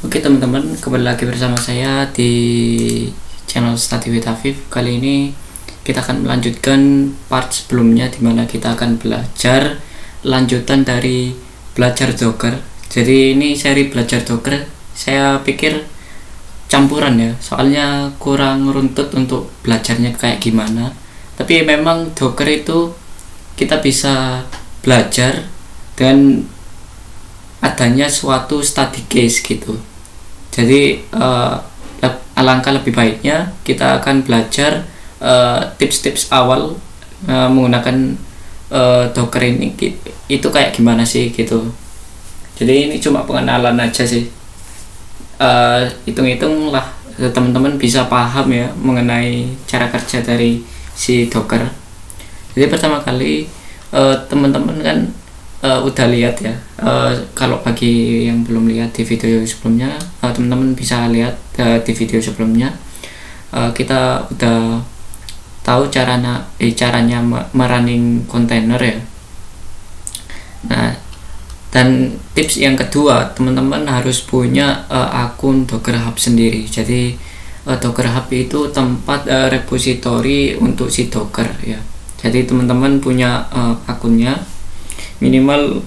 Oke teman-teman, kembali lagi bersama saya di channel Study with Afif. Kali ini kita akan melanjutkan part sebelumnya, dimana kita akan belajar lanjutan dari belajar Docker. Jadi ini seri belajar Docker, saya pikir campuran ya, soalnya kurang runtut untuk belajarnya kayak gimana. Tapi memang Docker itu kita bisa belajar dengan adanya suatu study case gitu. Jadi alangkah lebih baiknya kita akan belajar tips-tips awal menggunakan Docker ini itu kayak gimana sih gitu. Jadi ini cuma pengenalan aja sih. Hitung-hitung lah teman-teman bisa paham ya mengenai cara kerja dari si Docker. Jadi pertama kali teman-teman kan udah lihat ya, kalau bagi yang belum lihat di video sebelumnya, teman-teman bisa lihat di video sebelumnya. Kita udah tahu caranya merunning kontainer ya. Nah, dan tips yang kedua, teman-teman harus punya akun Docker Hub sendiri. Jadi Docker Hub itu tempat repository untuk si Docker ya. Jadi teman-teman punya akunnya, minimal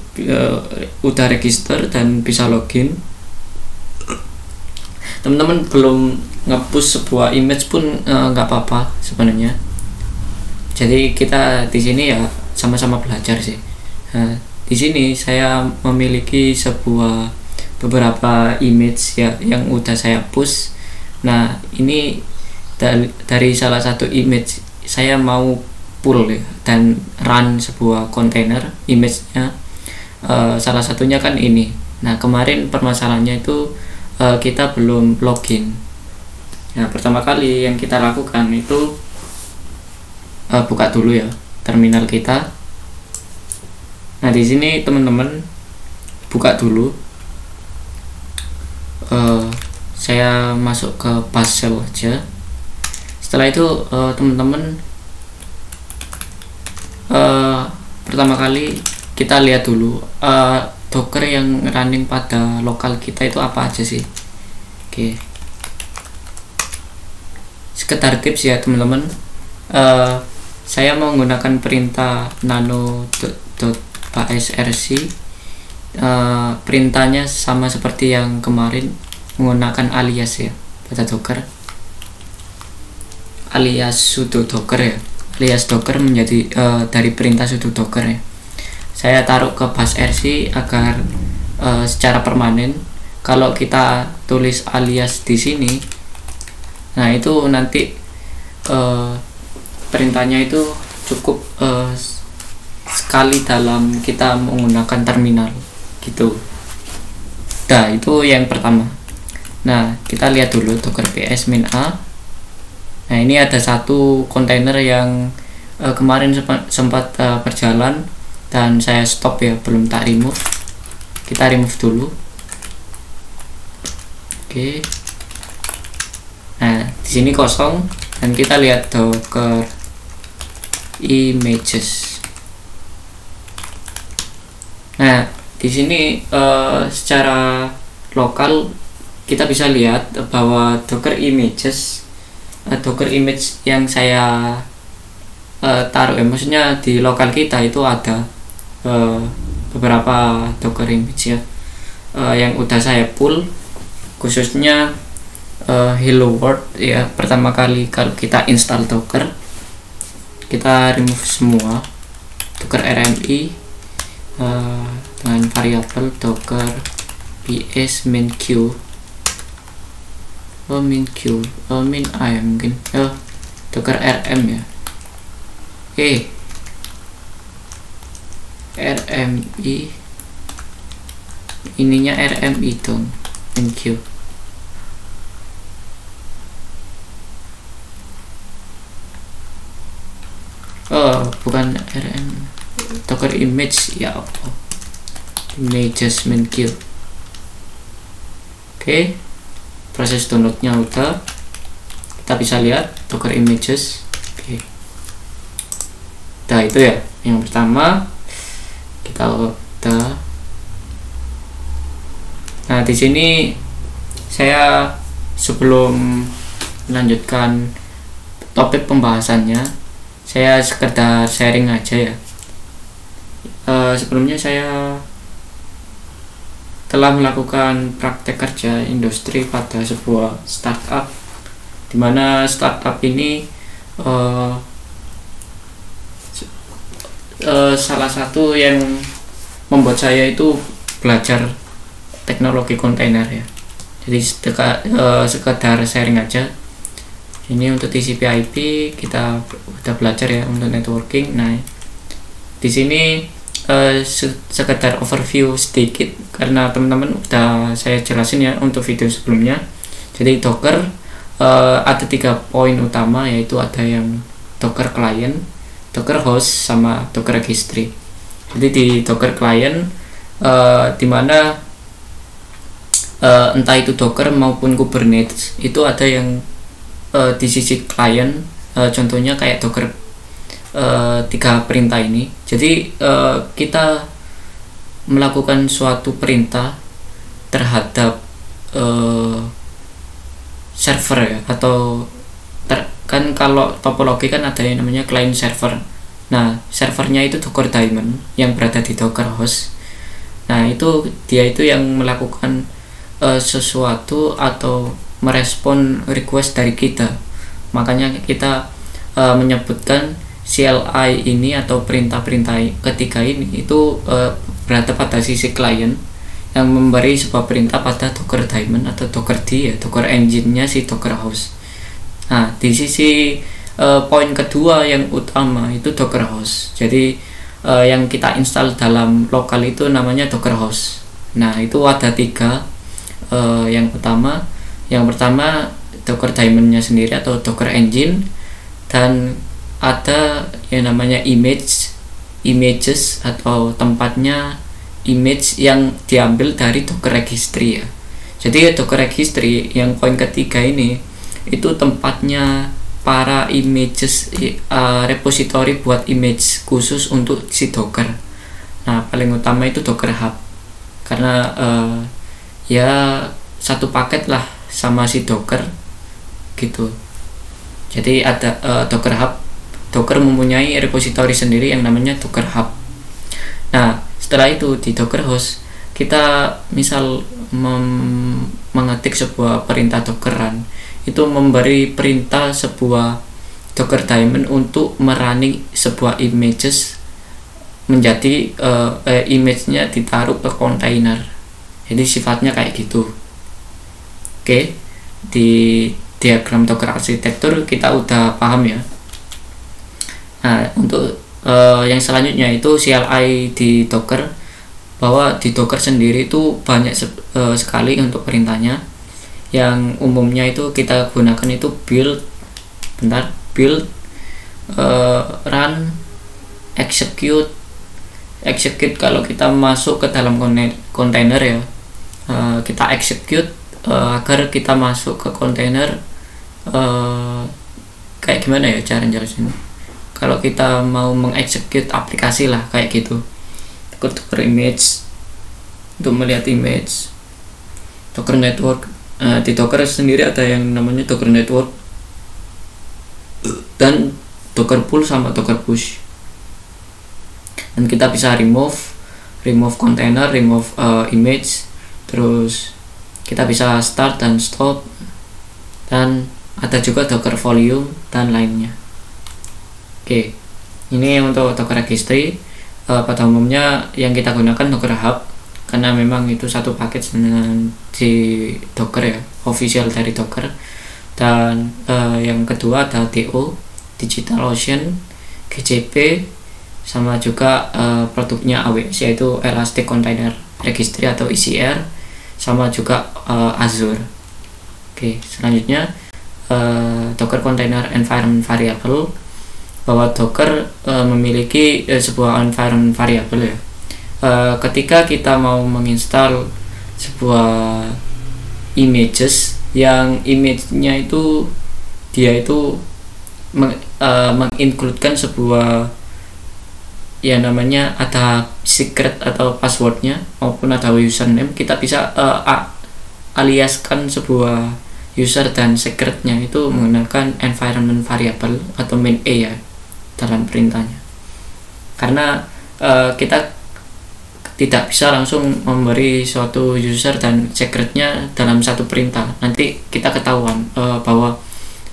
udah register dan bisa login. Teman-teman belum nge-push sebuah image pun nggak apa-apa sebenarnya. Jadi kita di sini ya sama-sama belajar sih. Di sini saya memiliki beberapa image ya yang udah saya push. Nah ini dari salah satu image saya mau pull ya, dan run sebuah kontainer image-nya. Salah satunya kan ini. Nah kemarin permasalahannya itu kita belum login. Nah pertama kali yang kita lakukan itu buka dulu ya terminal kita. Nah di sini teman-teman buka dulu. Saya masuk ke bash shell aja. Setelah itu teman-teman pertama kali kita lihat dulu Docker yang running pada lokal kita itu apa aja sih. Oke, sekedar tips ya teman-teman. Saya menggunakan perintah nano.src. Perintahnya sama seperti yang kemarin, menggunakan alias ya pada Docker, alias sudo Docker ya. Alias Docker menjadi dari perintah sudo Docker ya. Saya taruh ke bash rc agar secara permanen kalau kita tulis alias di sini, nah itu nanti perintahnya itu cukup sekali dalam kita menggunakan terminal gitu. Nah itu yang pertama. Nah kita lihat dulu docker ps min a. Nah ini ada satu kontainer yang kemarin sempat berjalan dan saya stop ya, belum tak remove. Kita remove dulu. Oke. Nah di sini kosong dan kita lihat docker images. Nah di sini secara lokal kita bisa lihat bahwa docker images, Docker image yang saya taruh ya, maksudnya di lokal kita itu ada beberapa Docker image ya, yang udah saya pull, khususnya hello world ya. Pertama kali kalau kita install Docker, kita remove semua Docker RMI dengan variabel docker ps min q. min I mungkin docker rm ya. RMI ininya RMI dong, min q. Bukan rm, docker image ya, images min q. Oke, proses downloadnya udah, kita bisa lihat Docker images. Oke. Nah itu ya yang pertama, kita udah. Nah di sini saya sebelum melanjutkan topik pembahasannya, saya sekedar sharing aja ya. Sebelumnya saya telah melakukan praktek kerja industri pada sebuah startup, di mana startup ini salah satu yang membuat saya itu belajar teknologi kontainer ya. Jadi sekedar sharing aja. Ini untuk TCP/IP kita udah belajar ya untuk networking. Nah, di sini sekedar overview sedikit karena teman-teman udah saya jelasin ya untuk video sebelumnya. Jadi Docker ada 3 poin utama, yaitu ada yang Docker client, Docker host, sama Docker registry. Jadi di Docker client dimana entah itu Docker maupun Kubernetes itu ada yang di sisi client, contohnya kayak Docker 3 perintah ini. Jadi kita melakukan suatu perintah terhadap server ya, atau kan kalau topologi kan ada yang namanya client server. Nah, servernya itu Docker Daemon yang berada di Docker host. Nah, itu dia itu yang melakukan sesuatu atau merespon request dari kita. Makanya kita menyebutkan CLI ini atau perintah-perintah ketiga ini itu berada pada sisi klien yang memberi sebuah perintah pada Docker Daemon atau Docker D ya, Docker engine-nya si Docker host. Nah, di sisi poin kedua yang utama itu Docker host. Jadi yang kita install dalam lokal itu namanya Docker host. Nah, itu ada 3. Yang pertama Docker Daemon-nya sendiri atau Docker engine, dan ada yang namanya images atau tempatnya image yang diambil dari Docker registry ya. Jadi Docker registry yang poin ketiga ini itu tempatnya para images, repository buat image khusus untuk si Docker. Nah, paling utama itu Docker Hub karena ya satu paket lah sama si Docker gitu. Jadi ada Docker Hub. Docker mempunyai repository sendiri yang namanya Docker Hub. Nah, setelah itu di Docker host kita misal mengetik sebuah perintah Dockeran, itu memberi perintah sebuah Docker Daemon untuk merunning sebuah images menjadi image-nya ditaruh ke kontainer. Jadi sifatnya kayak gitu. Oke, di diagram Docker arsitektur kita udah paham ya. Nah, untuk yang selanjutnya itu CLI di Docker, bahwa di Docker sendiri itu banyak sekali untuk perintahnya. Yang umumnya itu kita gunakan itu build, run, execute. Kalau kita masuk ke dalam kontainer ya, kita execute agar kita masuk ke kontainer. Kayak gimana ya cara jelasin? Kalau kita mau mengexecute aplikasi lah kayak gitu. Docker image untuk melihat image. Docker network, di Docker sendiri ada yang namanya Docker network dan Docker pull sama Docker push. Dan kita bisa remove container, remove image, terus kita bisa start dan stop, dan ada juga Docker volume dan lainnya. Oke, ini untuk Docker registry. Pada umumnya yang kita gunakan Docker Hub karena memang itu satu paket dengan di Docker ya, official dari Docker. Dan yang kedua ada DO, DigitalOcean, GCP, sama juga produknya AWS yaitu Elastic Container Registry atau ECR, sama juga Azure. Oke, selanjutnya Docker Container Environment Variable, bahwa Docker memiliki sebuah environment variable ya. Ketika kita mau menginstal sebuah images yang image-nya itu dia itu mengincludekan sebuah ya namanya ada secret atau passwordnya maupun ada username, kita bisa menganiaskan sebuah user dan secretnya itu menggunakan environment variable atau main A ya dalam perintahnya, karena kita tidak bisa langsung memberi suatu user dan secretnya dalam satu perintah. Nanti kita ketahuan bahwa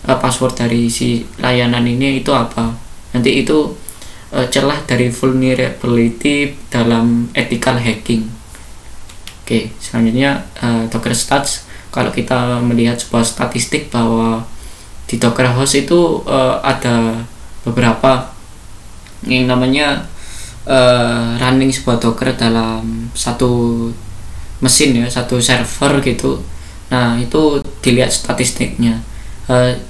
password dari si layanan ini itu apa. Nanti itu celah dari vulnerability dalam ethical hacking. Oke, selanjutnya Docker Stats. Kalau kita melihat sebuah statistik bahwa di Docker Host itu ada beberapa yang namanya running sebuah Docker dalam satu mesin ya, satu server gitu. Nah, itu dilihat statistiknya.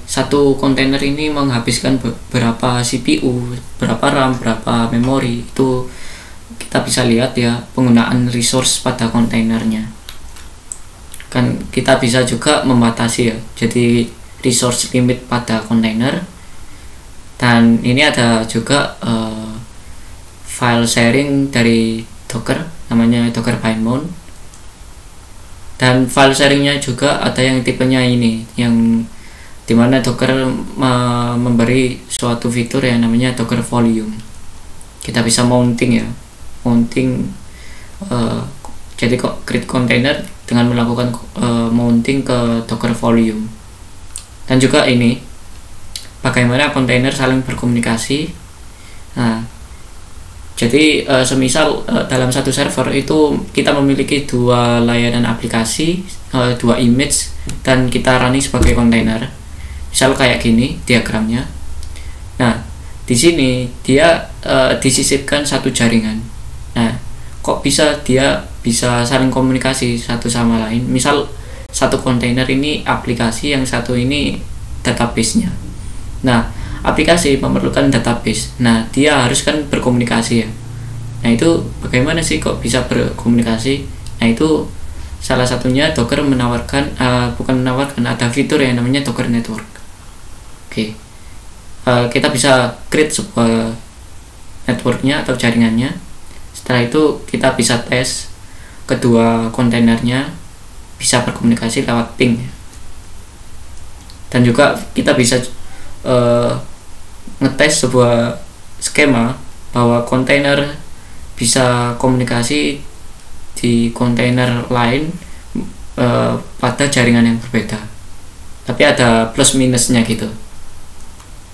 Satu kontainer ini menghabiskan berapa CPU, berapa RAM, berapa memori. Itu kita bisa lihat ya penggunaan resource pada kontainernya. Kan kita bisa juga membatasi ya, jadi resource limit pada kontainer. Dan ini ada juga file sharing dari Docker, namanya Docker by mount. Dan file sharingnya juga ada yang tipenya ini, yang dimana Docker memberi suatu fitur yang namanya Docker volume. Kita bisa mounting ya, mounting jadi kok create container dengan melakukan mounting ke Docker volume. Dan juga ini bagaimana kontainer saling berkomunikasi. Nah, jadi semisal dalam satu server itu kita memiliki dua layanan aplikasi, dua image, dan kita running sebagai kontainer. Misal kayak gini diagramnya. Nah, di sini dia disisipkan satu jaringan. Nah, kok dia bisa saling komunikasi satu sama lain? Misal satu kontainer ini aplikasi, yang satu ini database-nya. Nah, aplikasi memerlukan database. Nah, dia harus kan berkomunikasi ya. Nah, itu bagaimana sih kok bisa berkomunikasi? Nah, itu salah satunya Docker menawarkan, ada fitur yang namanya Docker Network. Oke. Kita bisa create sebuah networknya atau jaringannya. Setelah itu kita bisa tes kedua kontainernya bisa berkomunikasi lewat ping. Dan juga kita bisa ngetes sebuah skema bahwa kontainer bisa komunikasi di kontainer lain pada jaringan yang berbeda, tapi ada plus minusnya gitu.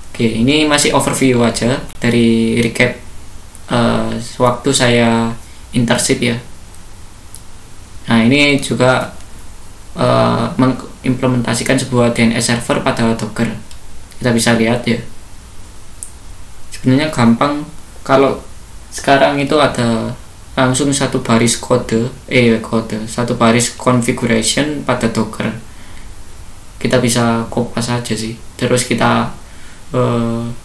Oke, ini masih overview aja dari recap waktu saya internship ya. Nah, ini juga mengimplementasikan sebuah DNS server pada Docker. Kita bisa lihat ya, sebenarnya gampang. Kalau sekarang itu ada langsung satu baris satu baris configuration pada Docker. Kita bisa kopas saja sih, terus kita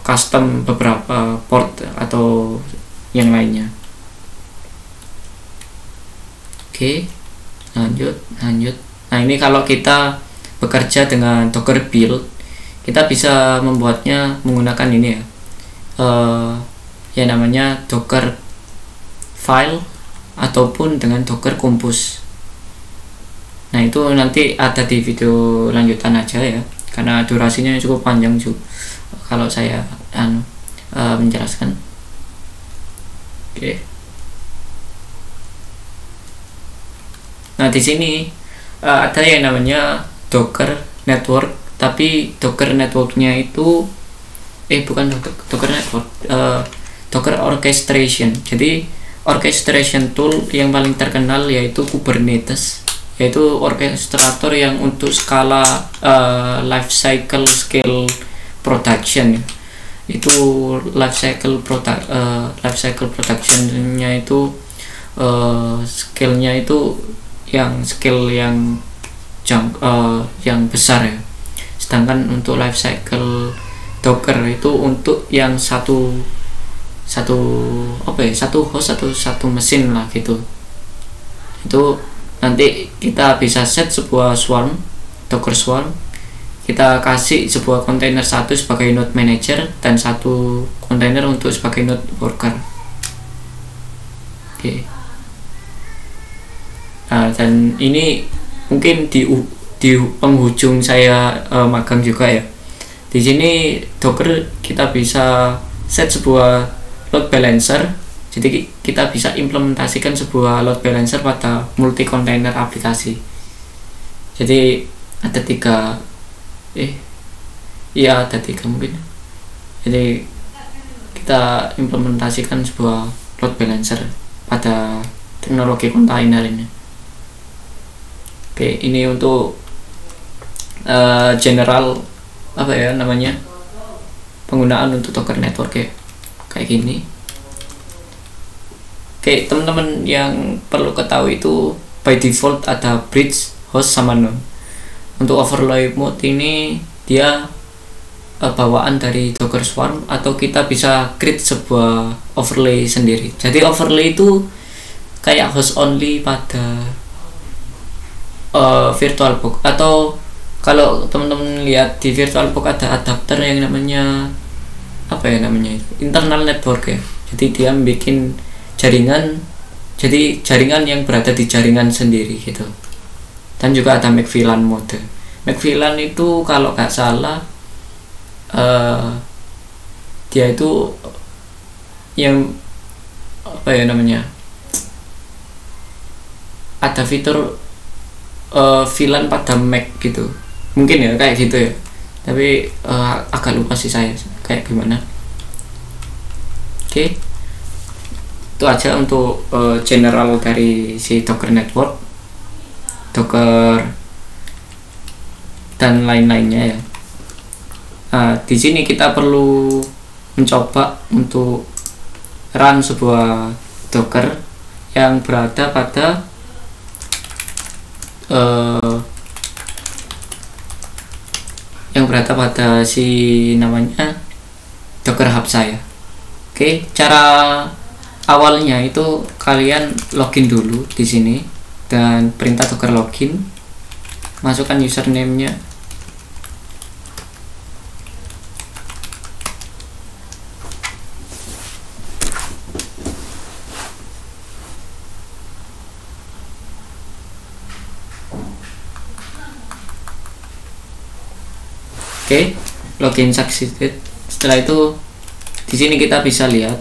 custom beberapa port atau yang lainnya. Oke, lanjut. Nah, ini kalau kita bekerja dengan Docker build, kita bisa membuatnya menggunakan ini ya, yang namanya Docker file ataupun dengan Docker Compose. Nah, itu nanti ada di video lanjutan aja ya, karena durasinya cukup panjang juga kalau saya menjelaskan. Oke. Nah, di sini ada yang namanya Docker Network, tapi Docker Networknya itu bukan Docker Network, Docker Orchestration. Jadi orchestration tool yang paling terkenal yaitu Kubernetes, yaitu orkestrator yang untuk skala life cycle scale production. Itu life cycle productionnya itu scale-nya itu scale yang besar ya. Sedangkan untuk life cycle Docker itu untuk yang satu host atau satu mesin lah gitu. Itu nanti kita bisa set sebuah swarm, Docker swarm. Kita kasih sebuah kontainer satu sebagai node manager dan satu kontainer untuk sebagai node worker. Oke. Nah, dan ini mungkin di penghujung saya magang juga ya. Di sini Docker kita bisa set sebuah load balancer. Jadi kita bisa implementasikan sebuah load balancer pada multi container aplikasi. Jadi ada tiga mungkin. Jadi kita implementasikan sebuah load balancer pada teknologi container ini. Oke, ini untuk general penggunaan untuk Docker network ya, kayak gini. Oke, teman-teman yang perlu ketahui itu by default ada bridge, host, sama node. Untuk overlay mode ini dia bawaan dari Docker Swarm, atau kita bisa create sebuah overlay sendiri. Jadi overlay itu kayak host only pada VirtualBox, atau kalau teman-teman lihat di VirtualBox ada adapter yang namanya internal network ya. Jadi dia bikin jaringan, jadi jaringan yang berada di jaringan sendiri gitu. Dan juga ada McVLAN mode. McVLAN itu kalau nggak salah dia itu yang ada fitur VLAN pada Mac gitu, mungkin ya kayak gitu ya, tapi agak lupa sih saya kayak gimana. Oke, itu aja untuk general dari si Docker network, Docker dan lain-lainnya ya. Di sini kita perlu mencoba untuk run sebuah Docker yang berada pada si namanya Docker Hub saya. Oke, cara awalnya itu kalian login dulu di sini dan perintah Docker login, masukkan username-nya. Oke, login succeeded. Setelah itu di sini kita bisa lihat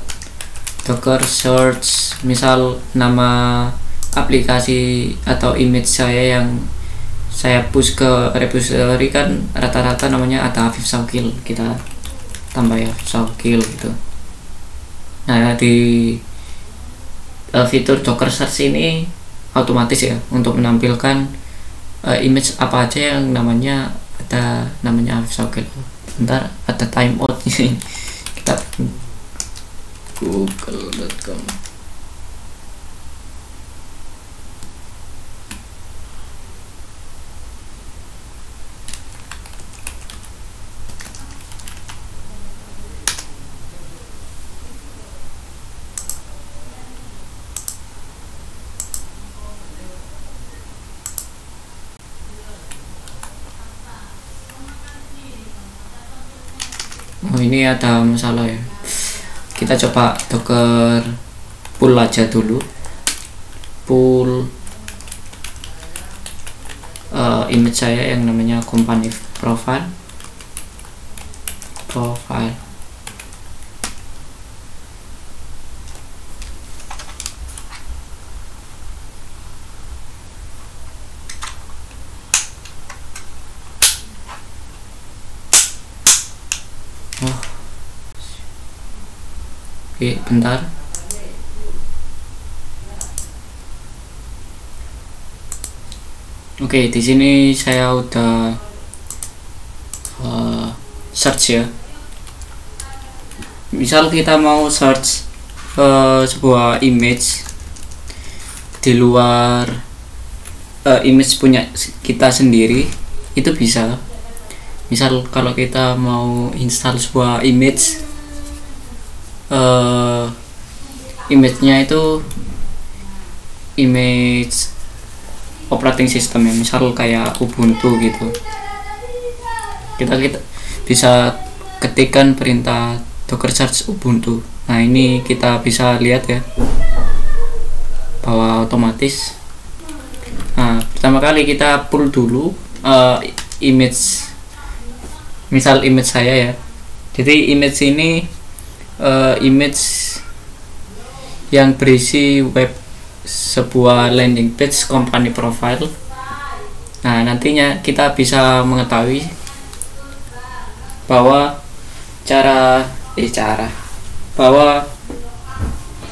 Docker search, misal nama aplikasi atau image saya yang saya push ke repository kan rata-rata namanya ada Afif Shawkil, kita tambah ya Afif Shawkil gitu. Nah, di fitur Docker search ini otomatis ya untuk menampilkan image apa aja yang namanya Afif Shawkil. Bentar, ada timeout nih. Kita google.com. Oh, ini ada masalah ya. Kita coba Docker pull aja dulu. Pull image saya yang namanya company profile. Oke, bentar. Oke, di sini saya udah search ya. Misal kita mau search sebuah image di luar image punya kita sendiri, itu bisa. Misal kalau kita mau install sebuah image, image-nya itu image operating system ya, misal kayak Ubuntu gitu. Kita bisa ketikkan perintah docker search Ubuntu. Nah, ini kita bisa lihat ya bahwa otomatis. Nah, Pertama kali kita pull dulu image, misal image saya ya. Jadi image ini image yang berisi web sebuah landing page company profile. Nah, nantinya kita bisa mengetahui bahwa bahwa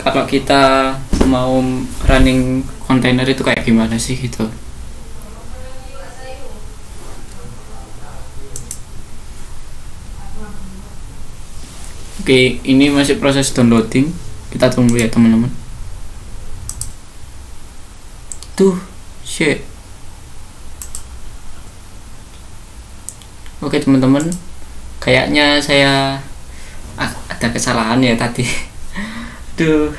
kalau kita mau running kontainer itu kayak gimana sih gitu. Oke, ini masih proses downloading, kita tunggu ya teman-teman. Tuh, shit. Oke teman-teman, kayaknya saya ada kesalahan ya tadi. Aduh,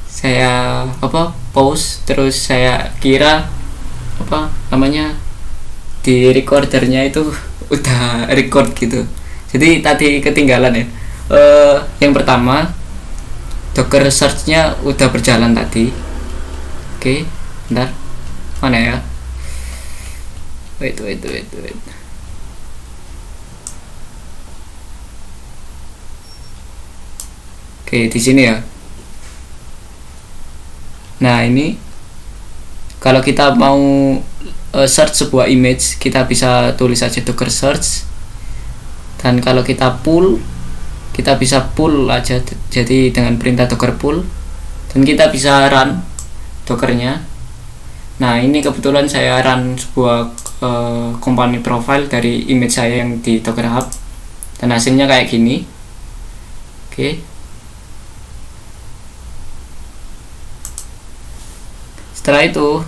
saya pause, terus saya kira di recordernya itu udah record gitu. Jadi tadi ketinggalan ya. Yang pertama, Docker search-nya udah berjalan tadi. Oke, bentar, mana ya? Wait. Oke, di sini ya. Nah, ini kalau kita mau search sebuah image, kita bisa tulis aja Docker search. Dan kalau kita pull, kita bisa pull aja, jadi dengan perintah docker pull, dan kita bisa run dockernya. Nah, ini kebetulan saya run sebuah company profile dari image saya yang di Docker Hub, dan hasilnya kayak gini. Oke. Setelah itu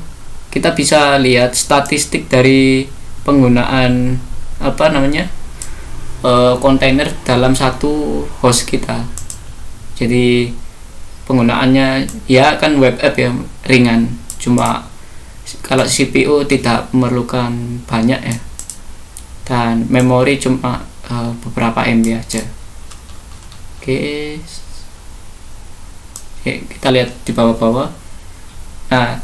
kita bisa lihat statistik dari penggunaan kontainer dalam satu host kita. Jadi penggunaannya ya kan web app ya, ringan, cuma kalau CPU tidak memerlukan banyak ya, dan memori cuma beberapa MB aja. Oke, kita lihat di bawah-bawah. Nah,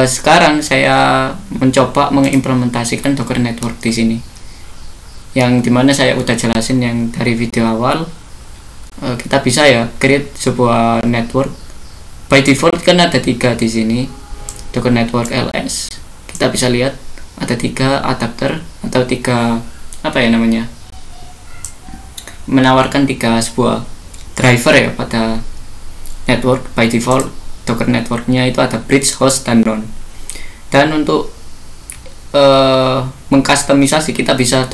sekarang saya mencoba mengimplementasikan Docker Network di sini, yang dimana saya udah jelasin yang dari video awal. Kita bisa ya create sebuah network. By default kan ada 3 di sini, Docker Network LS. Kita bisa lihat ada 3 adapter atau 3 menawarkan 3 sebuah driver ya pada network. By default Docker Networknya itu ada bridge, host, dan run. Dan untuk mengkustomisasi, kita bisa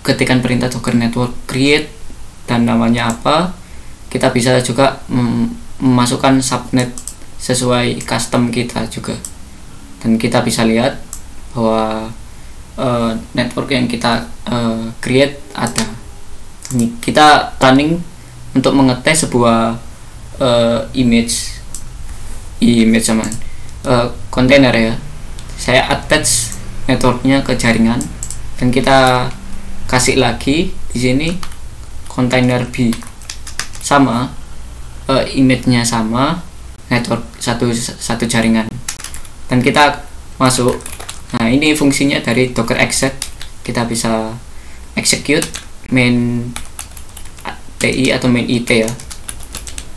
ketikkan perintah Docker Network create dan namanya apa. Kita bisa juga memasukkan subnet sesuai custom kita juga, dan kita bisa lihat bahwa network yang kita create ada. Ini kita running untuk mengetes sebuah image sama kontainer ya. Saya attach networknya ke jaringan, dan kita kasih lagi di sini kontainer B sama, image-nya sama, network satu jaringan, dan kita masuk. Nah, ini fungsinya dari docker exec. Kita bisa execute main TI atau main IT ya,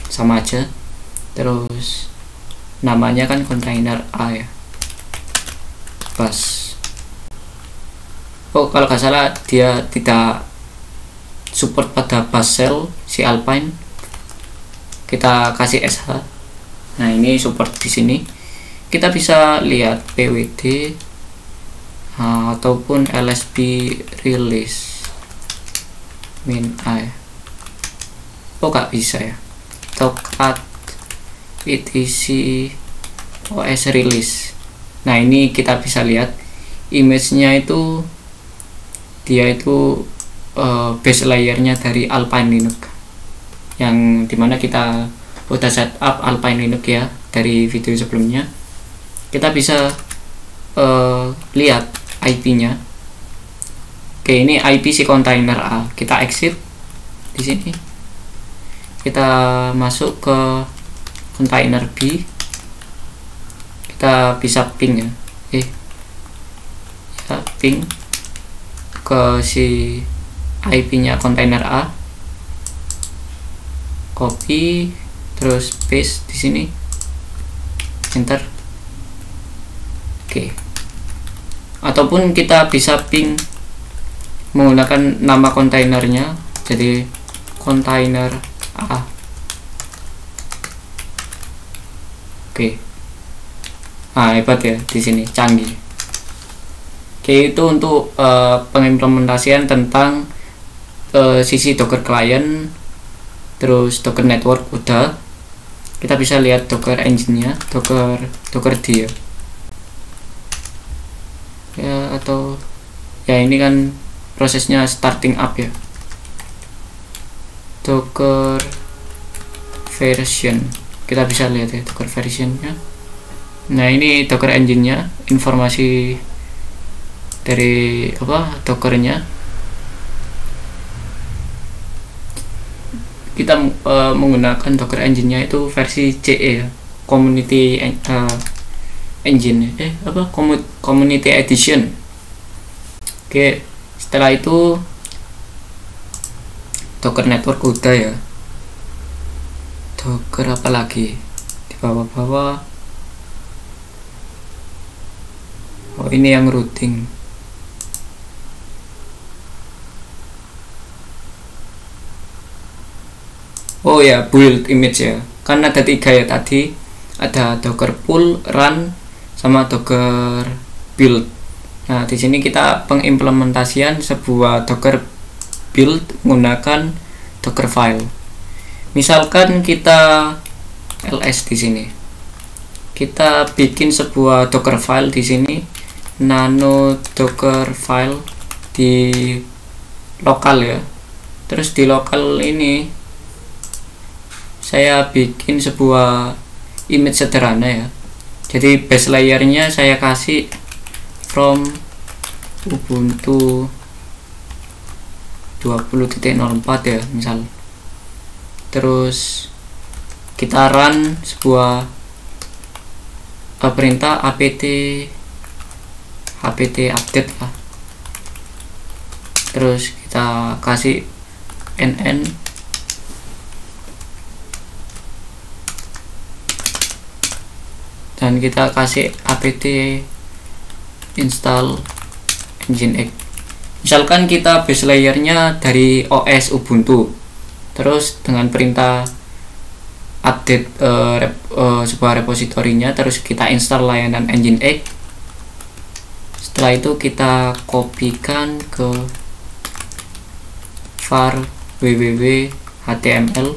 sama aja. Terus namanya kan kontainer A ya, bus. Kalau nggak salah dia tidak support pada bus shell si Alpine. Kita kasih SH. Nah, ini support di sini. Kita bisa lihat PWD ataupun LSP release min A. Nggak bisa ya. Tokat etc OS release. Nah, ini kita bisa lihat image-nya itu dia itu base layernya dari Alpine Linux, yang dimana kita udah setup Alpine Linux ya dari video sebelumnya. Kita bisa lihat IP-nya. Oke, ini IP si kontainer A. Kita exit di sini. Kita masuk ke kontainer B. kita bisa ping ya, ping ke si IP-nya kontainer A, copy terus paste di sini, enter. Oke. Ataupun kita bisa ping menggunakan nama kontainernya, jadi kontainer A. Oke. Hebat ya, di sini canggih. Oke, itu untuk pengimplementasian tentang sisi Docker client, terus Docker network udah. Kita bisa lihat Docker engine-nya, Docker-D ya, atau ya ini kan prosesnya starting up ya. Docker version, kita bisa lihat ya Docker versionnya. Nah, ini Docker engine-nya, informasi dari Dockernya. Kita menggunakan Docker engine-nya itu versi CE ya, Community Engine, Community Edition. Oke, setelah itu Docker network udah ya. Docker apa lagi di bawah-bawah? Oh, ini yang routing. Oh ya, build image ya. Kan ada 3 ya tadi. Ada Docker pull, run, sama Docker build. Nah, di sini kita pengimplementasian sebuah Docker build menggunakan Docker file. Misalkan kita ls di sini. Kita bikin sebuah Docker file di sini, nano Docker file di lokal ya. Terus di lokal ini saya bikin sebuah image sederhana ya. Jadi base layernya saya kasih from Ubuntu 20.04 ya misal. Terus kita run sebuah perintah apt update lah. Terus kita kasih nn dan kita kasih apt install nginx. Misalkan kita base layernya dari OS Ubuntu, terus dengan perintah update sebuah repositorinya, terus kita install layanan nginx. Setelah itu kita kopikan ke var www html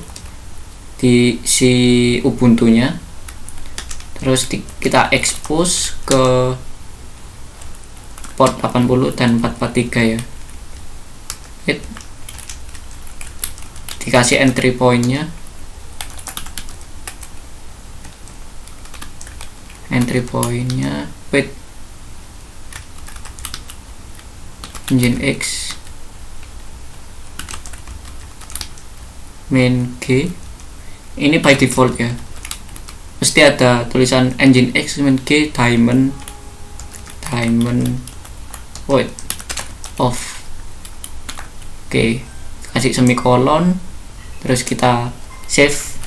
di si Ubuntu-nya, terus kita expose ke port 80 dan 443 ya. Dikasih entry point-nya, wait, nginx main g. Ini by default ya, mesti ada tulisan nginx main g diamond void off. Oke, kasih semikolon, terus kita save.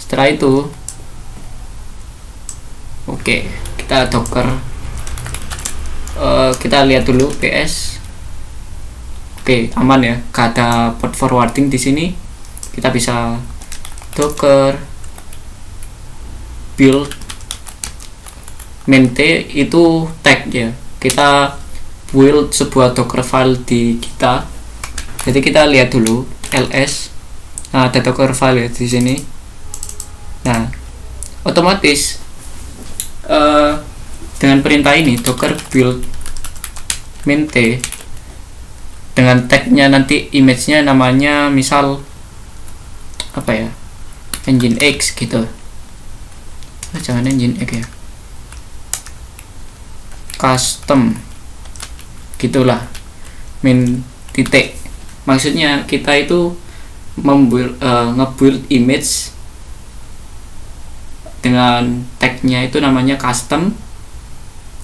Setelah itu kita docker, kita lihat dulu ps. Aman ya, gak ada port forwarding di sini. Kita bisa docker build main t itu tag ya, kita build sebuah docker file di kita. Jadi kita lihat dulu ls. Nah, ada docker file ya di sini. Nah, otomatis dengan perintah ini docker build main t dengan tagnya nanti image-nya namanya misal apa ya, nginx gitu. Jangan nginx ya, custom gitulah, min titik. Maksudnya kita itu ngebuild image dengan tagnya itu namanya custom,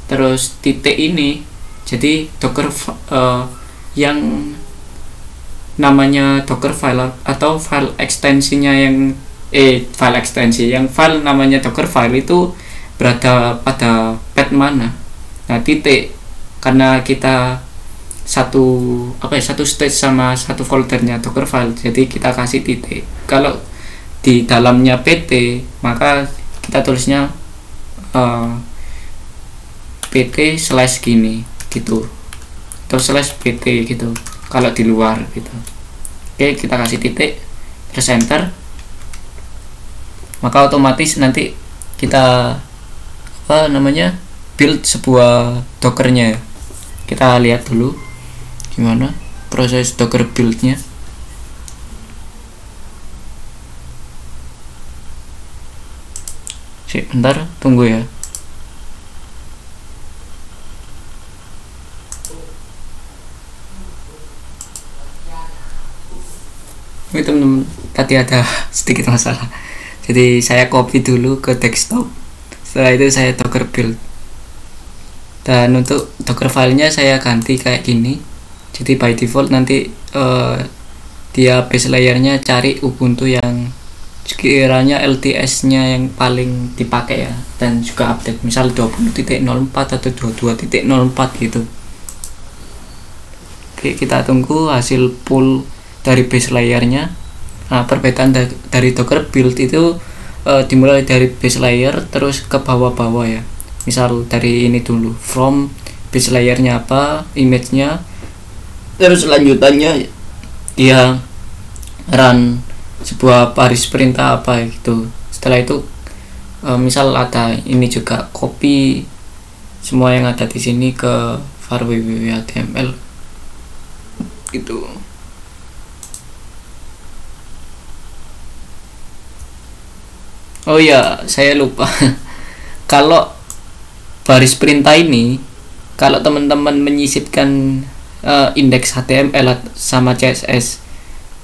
terus titik ini jadi docker yang namanya docker file atau file ekstensinya yang file ekstensi yang file namanya docker file itu berada pada path mana. Nah, titik karena kita satu stage sama satu foldernya docker file, jadi kita kasih titik. Kalau di dalamnya pt maka kita tulisnya pt slash gini gitu, atau slash pt gitu kalau di luar gitu. Oke, kita kasih titik terus enter, maka otomatis nanti kita build sebuah dockernya. Kita lihat dulu gimana proses docker buildnya. Bentar, tunggu ya. Ini teman-teman, tadi ada sedikit masalah, jadi saya copy dulu ke desktop, setelah itu saya docker build, dan untuk docker filenya saya ganti kayak gini. Jadi by default nanti dia base layernya cari Ubuntu yang sekiranya LTS nya yang paling dipakai ya, dan juga update misal 20.04 atau 22.04 gitu. Oke, kita tunggu hasil pull dari base layernya. Nah, perbedaan dari docker build itu dimulai dari base layer terus ke bawah-bawah ya. Misal dari ini dulu, from base layernya apa, image-nya, terus lanjutannya dia run sebuah baris perintah apa gitu. Setelah itu misal ada ini juga, copy semua yang ada di sini ke var www.html gitu. Oh ya, saya lupa. Kalau baris perintah ini, kalau teman-teman menyisipkan indeks HTML sama CSS,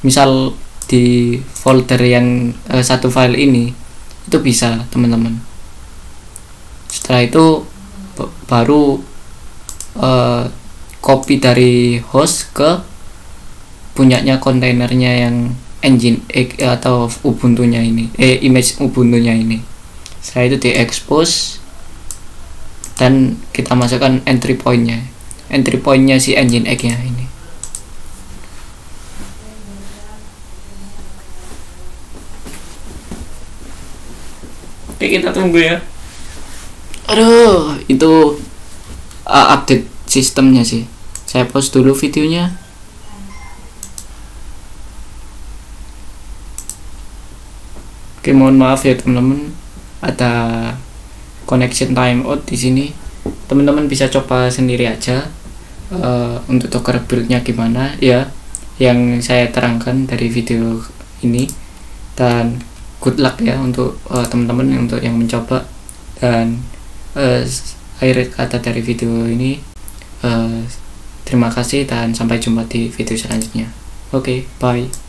misal di folder yang satu file ini, itu bisa teman-teman. Setelah itu baru copy dari host ke punyanya kontainernya yang Nginx atau Ubuntu-nya ini, image Ubuntu-nya ini. Setelah itu di-expose dan kita masukkan entry point-nya si Nginx-nya ini. Oke, kita tunggu ya. Aduh, itu update sistemnya sih. Saya pause dulu videonya. Oke, mohon maaf ya teman-teman, ada connection timeout di sini. Teman-teman bisa coba sendiri aja untuk docker build-nya gimana ya, yang saya terangkan dari video ini. Dan good luck ya untuk teman-teman untuk yang mencoba. Dan akhir kata dari video ini, terima kasih dan sampai jumpa di video selanjutnya. Oke, bye.